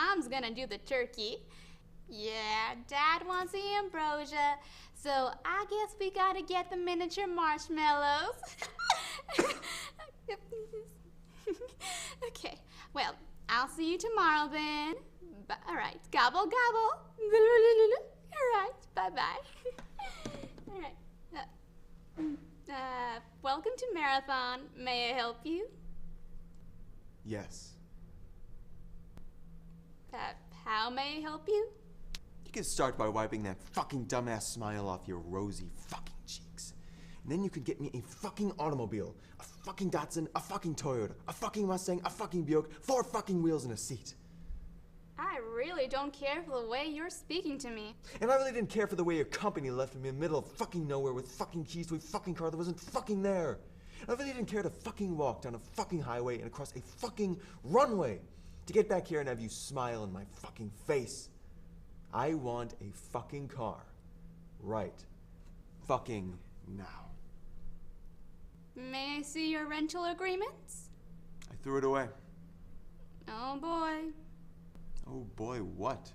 Mom's gonna do the turkey. Yeah, Dad wants the ambrosia, so I guess we gotta get the miniature marshmallows. Okay, well, I'll see you tomorrow then. All right, gobble gobble. All right, bye-bye. All right. Welcome to Marathon. May I help you? Yes. How may I help you? You can start by wiping that fucking dumbass smile off your rosy fucking cheeks. And then you could get me a fucking automobile. A fucking Datsun, a fucking Toyota, a fucking Mustang, a fucking Buick, 4 fucking wheels and a seat. I really don't care for the way you're speaking to me. And I really didn't care for the way your company left me in the middle of fucking nowhere with fucking keys to a fucking car that wasn't fucking there. And I really didn't care to fucking walk down a fucking highway and across a fucking runway to get back here and have you smile in my fucking face. I want a fucking car. Right. Fucking now. May I see your rental agreements? I threw it away. Oh boy. Oh boy, what?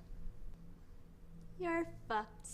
You're fucked.